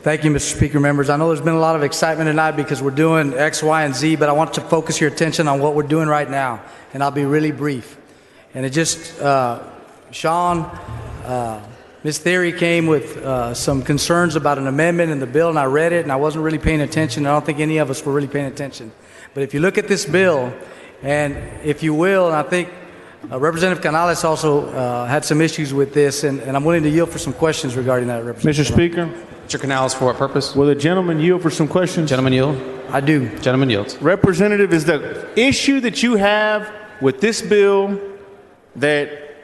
Thank you, Mr. Speaker, members. I know there's been a lot of excitement tonight because we're doing X, Y, and Z, but I want to focus your attention on what we're doing right now, and I'll be really brief. And it just, Sean, Ms. Theory came with some concerns about an amendment in the bill, and I read it, and I wasn't really paying attention. I don't think any of us were really paying attention. But if you look at this bill, and if you will, and I think Representative Canales also had some issues with this, and I'm willing to yield for some questions regarding that, Representative. Mr. Speaker. Mr. Canales, for what purpose? Will the gentleman yield for some questions? Gentleman yield. I do. Gentleman yields. Representative, is the issue that you have with this bill that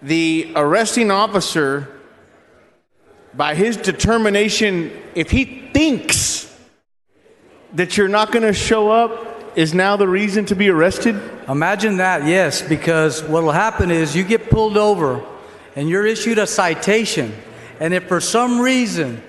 the arresting officer, by his determination, if he thinks that you're not going to show up, is now the reason to be arrested? Imagine that, yes, because what will happen is you get pulled over and you're issued a citation, and if for some reason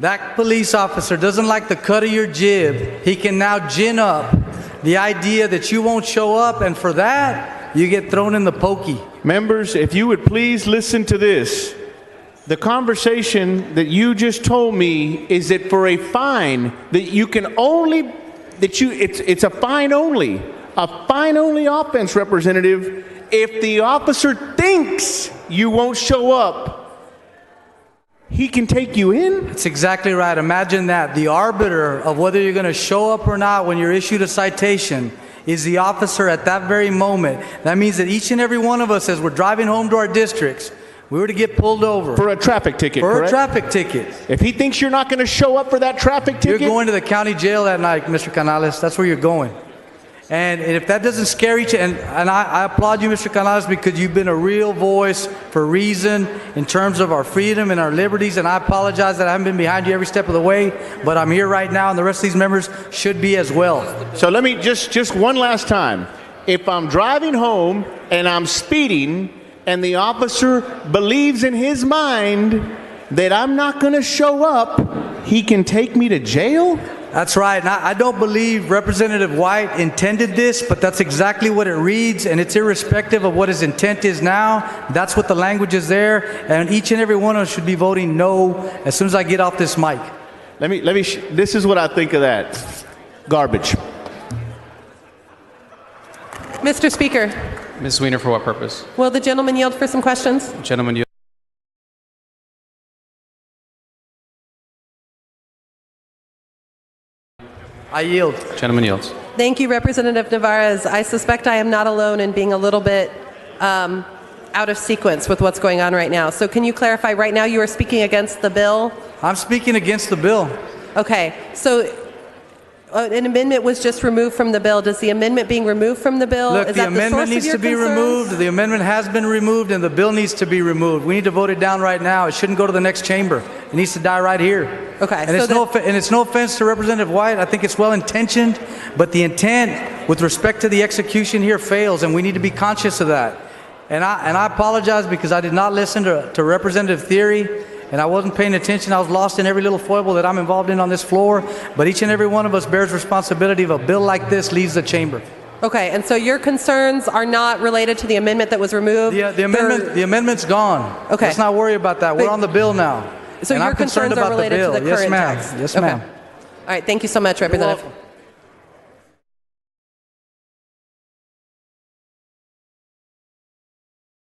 that police officer doesn't like the cut of your jib, he can now gin up the idea that you won't show up, and for that, you get thrown in the pokey. Members, if you would please listen to this. The conversation that you just told me is that for a fine that you can only, it's a fine only offense, Representative, if the officer thinks you won't show up, he can take you in? That's exactly right. Imagine that. The arbiter of whether you're going to show up or not when you're issued a citation is the officer at that very moment. That means that each and every one of us, as we're driving home to our districts, we were to get pulled over. For a traffic ticket, For correct? a traffic ticket. If he thinks you're not going to show up for that traffic ticket? You're going to the county jail that night, Mr. Canales. That's where you're going. And if that doesn't scare you, and I applaud you, Mr. Canales, because you've been a real voice for reason in terms of our freedom and our liberties, and I apologize that I haven't been behind you every step of the way, but I'm here right now, and the rest of these members should be as well. So let me just one last time. If I'm driving home and I'm speeding, and the officer believes in his mind that I'm not going to show up, he can take me to jail? That's right. And I don't believe Representative White intended this, but that's exactly what it reads, and it's irrespective of what his intent is now. That's what the language is there, and each and every one of us should be voting no as soon as I get off this mic. This is what I think of that. Garbage. Mr. Speaker. Ms. Weiner, for what purpose? Will the gentleman yield for some questions? Gentleman yield. I yield. Gentleman yields. Thank you, Representative Nevárez. I suspect I am not alone in being a little bit out of sequence with what's going on right now. So can you clarify, right now you are speaking against the bill? I'm speaking against the bill. Okay, so an amendment was just removed from the bill. Does the amendment being removed from the bill, Look, is the that the amendment source needs of your to be concerns? removed. The amendment has been removed, and the bill needs to be removed. We need to vote it down right now. It shouldn't go to the next chamber. It needs to die right here. Okay. And it's no offense to Representative White. I think it's well intentioned, but the intent with respect to the execution here fails, and we need to be conscious of that. And I apologize because I did not listen to Representative Theory, and I wasn't paying attention. I was lost in every little foible that I'm involved in on this floor. But each and every one of us bears responsibility if a bill like this leaves the chamber. Okay, and so your concerns are not related to the amendment that was removed? The amendment's gone. Okay. Let's not worry about that. We're on the bill now. So and your I'm concerned concerns are about the related bill. to the Yes, current ma'am. text? Yes, Okay. ma'am. All right, thank you so much, Representative.